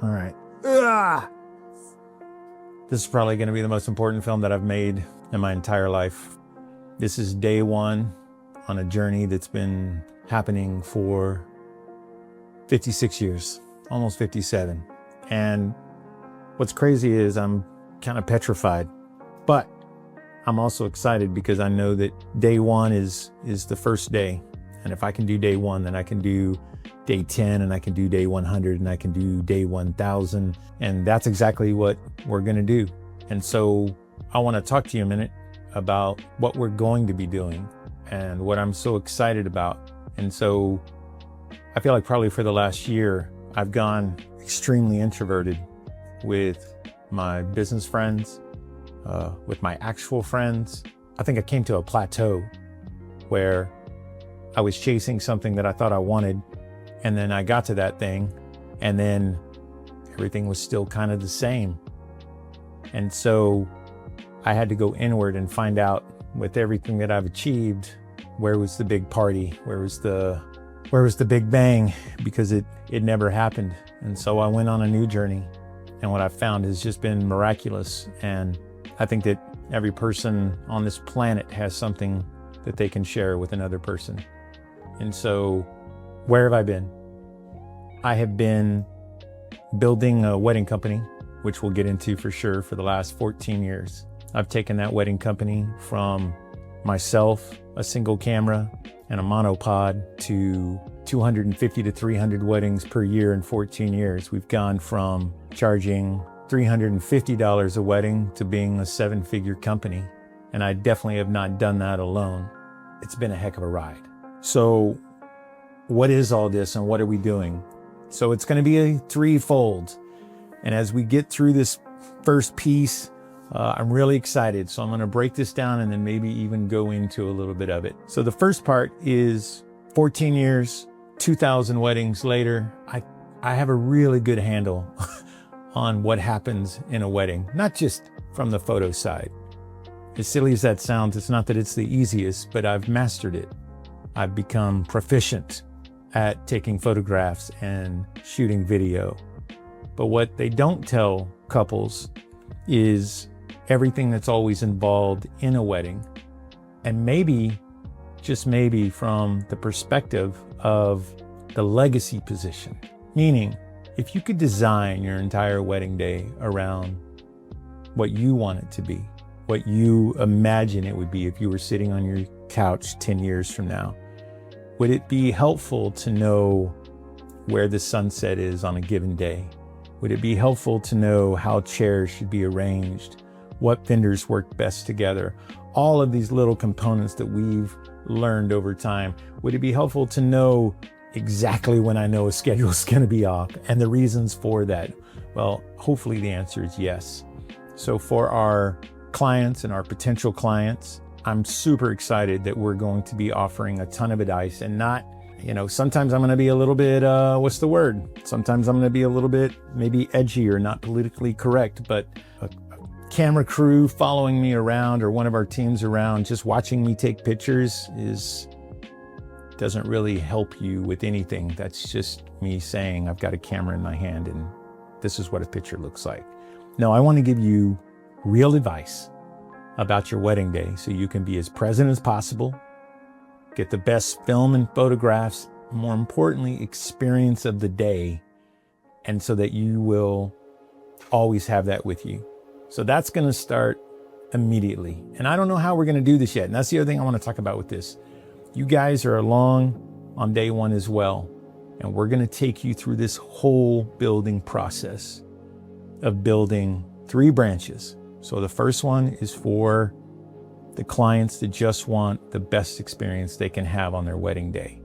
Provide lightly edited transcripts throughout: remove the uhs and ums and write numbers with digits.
All right. Ugh! This is probably going to be the most important film that I've made in my entire life. This is day one on a journey that's been happening for 56 years, almost 57. And what's crazy is I'm kind of petrified, but I'm also excited because I know that day one is the first day. And if I can do day one, then I can do day 10, and I can do day 100, and I can do day 1000. And that's exactly what we're going to do. And so I want to talk to you a minute about what we're going to be doing and what I'm so excited about. And so I feel like probably for the last year, I've gone extremely introverted with my business friends, with my actual friends. I think I came to a plateau where I was chasing something that I thought I wanted, and then I got to that thing, and then everything was still kind of the same. And so I had to go inward and find out, with everything that I've achieved, where was the big party? Where was the big bang? Because it never happened. And so I went on a new journey, and what I found has just been miraculous. And I think that every person on this planet has something that they can share with another person. And so where have I been? I have been building a wedding company, which we'll get into for sure, for the last 14 years. I've taken that wedding company from myself, a single camera, and a monopod, to 250 to 300 weddings per year in 14 years. We've gone from charging $350 a wedding to being a 7-figure company. And I definitely have not done that alone. It's been a heck of a ride. So what is all this and what are we doing? So it's going to be a threefold. And as we get through this first piece, I'm really excited. So I'm going to break this down and then maybe even go into a little bit of it. So the first part is 14 years, 2,000 weddings later. I have a really good handle on what happens in a wedding, not just from the photo side. As silly as that sounds, it's not that it's the easiest, but I've mastered it. I've become proficient at taking photographs and shooting video. But what they don't tell couples is everything that's always involved in a wedding. And maybe, just maybe, from the perspective of the legacy position. Meaning, if you could design your entire wedding day around what you want it to be, what you imagine it would be if you were sitting on your couch 10 years from now, would it be helpful to know where the sunset is on a given day? Would it be helpful to know how chairs should be arranged? What vendors work best together? All of these little components that we've learned over time. Would it be helpful to know exactly when I know a schedule is going to be off and the reasons for that? Well, hopefully the answer is yes. So for our clients and our potential clients, I'm super excited that we're going to be offering a ton of advice, and not, sometimes I'm going to be a little bit, Sometimes I'm going to be a little bit maybe edgy or not politically correct, but a camera crew following me around, or one of our teams around, just watching me take pictures doesn't really help you with anything. That's just me saying I've got a camera in my hand and this is what a picture looks like. No, I want to give you real advice about your wedding day so you can be as present as possible, get the best film and photographs, more importantly, experience of the day, and so that you will always have that with you. So that's going to start immediately. And I don't know how we're going to do this yet. And that's the other thing I want to talk about with this. You guys are along on day one as well. And we're going to take you through this whole building process of building 3 branches. So the first one is for the clients that just want the best experience they can have on their wedding day.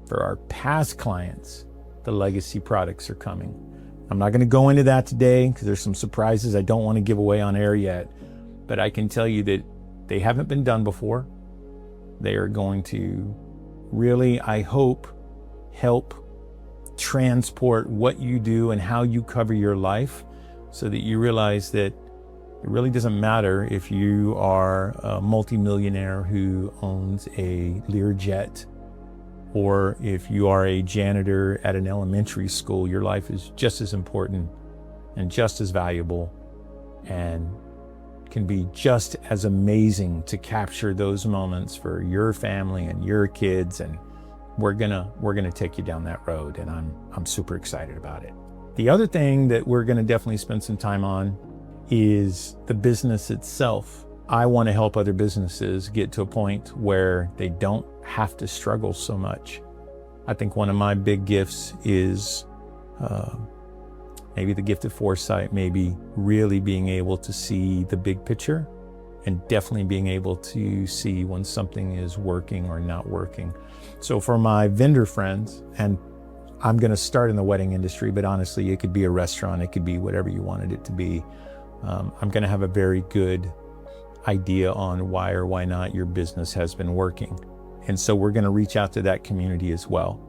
For our past clients, the legacy products are coming. I'm not going to go into that today because there's some surprises I don't want to give away on air yet. But I can tell you that they haven't been done before. They are going to really, I hope, help transport what you do and how you cover your life, so that you realize that it really doesn't matter if you are a multimillionaire who owns a Learjet or if you are a janitor at an elementary school, your life is just as important and just as valuable and can be just as amazing to capture those moments for your family and your kids. And we're gonna take you down that road, and I'm super excited about it. The other thing that we're gonna definitely spend some time on is the business itself. I want to help other businesses get to a point where they don't have to struggle so much. I think one of my big gifts is maybe the gift of foresight, maybe really being able to see the big picture, and definitely being able to see when something is working or not working. So for my vendor friends, and I'm going to start in the wedding industry, but honestly, it could be a restaurant, it could be whatever you wanted it to be. I'm going to have a very good idea on why or why not your business has been working. And so we're going to reach out to that community as well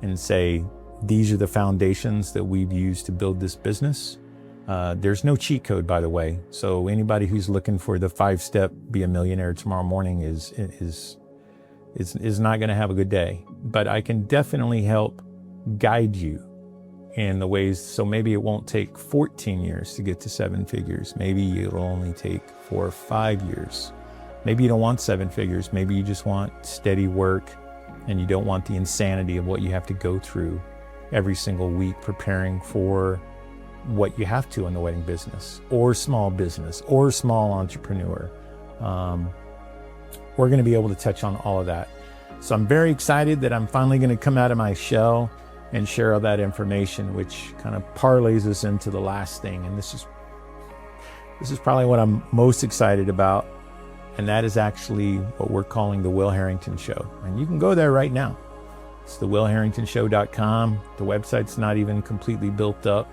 and say, these are the foundations that we've used to build this business. There's no cheat code, by the way. So anybody who's looking for the 5-step be a millionaire tomorrow morning is not going to have a good day. But I can definitely help guide you in the ways. So maybe it won't take 14 years to get to 7 figures. Maybe it'll only take 4 or 5 years. Maybe you don't want 7 figures. Maybe you just want steady work, and you don't want the insanity of what you have to go through every single week preparing for what you have to in the wedding business or small business or small entrepreneur. We're going to be able to touch on all of that. So I'm very excited that I'm finally going to come out of my shell and share all that information, which kind of parlays us into the last thing. And this is probably what I'm most excited about. And that is actually what we're calling the Will Harrington Show. And you can go there right now. It's the willharringtonshow.com. The website's not even completely built up.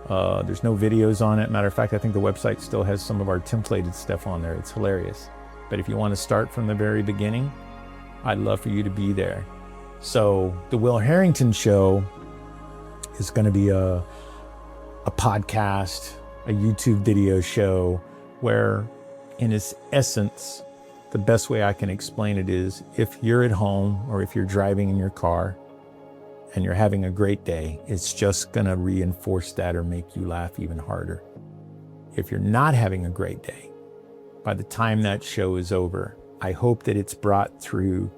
There's no videos on it. Matter of fact, I think the website still has some of our templated stuff on there. It's hilarious. But if you want to start from the very beginning, I'd love for you to be there. So the Will Harrington Show is going to be a podcast, a YouTube video show where, in its essence, the best way I can explain it is, if you're at home or if you're driving in your car and you're having a great day, it's just going to reinforce that or make you laugh even harder. If you're not having a great day, by the time that show is over, I hope that it's brought through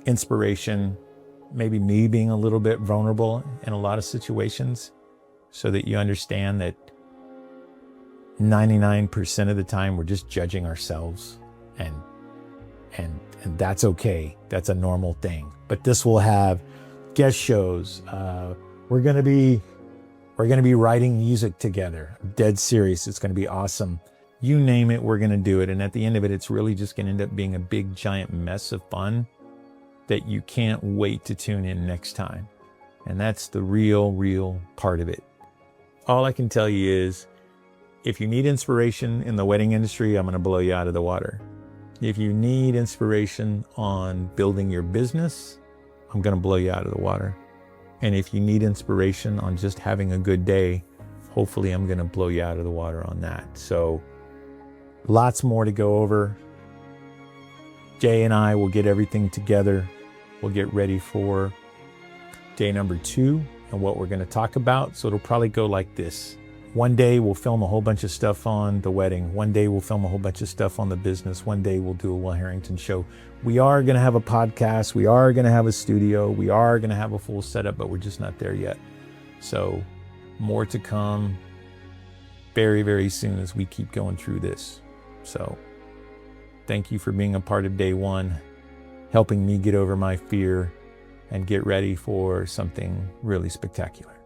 inspiration, maybe me being a little bit vulnerable in a lot of situations, so that you understand that 99% of the time we're just judging ourselves, and that's okay. That's a normal thing. But this will have guest shows. We're gonna be writing music together. I'm dead serious. It's gonna be awesome. You name it, we're gonna do it. And at the end of it, it's really just gonna end up being a big giant mess of fun that you can't wait to tune in next time. And that's the real part of it. All I can tell you is, if you need inspiration in the wedding industry, I'm gonna blow you out of the water. If you need inspiration on building your business, I'm gonna blow you out of the water. And if you need inspiration on just having a good day, hopefully I'm gonna blow you out of the water on that. So lots more to go over. Jay and I will get everything together. We'll get ready for day number 2 and what we're gonna talk about. So it'll probably go like this. One day we'll film a whole bunch of stuff on the wedding. One day we'll film a whole bunch of stuff on the business. One day we'll do a Will Harrington Show. We are going to have a podcast. We are going to have a studio. We are going to have a full setup, but we're just not there yet. So more to come very soon as we keep going through this. So thank you for being a part of day 1, helping me get over my fear and get ready for something really spectacular.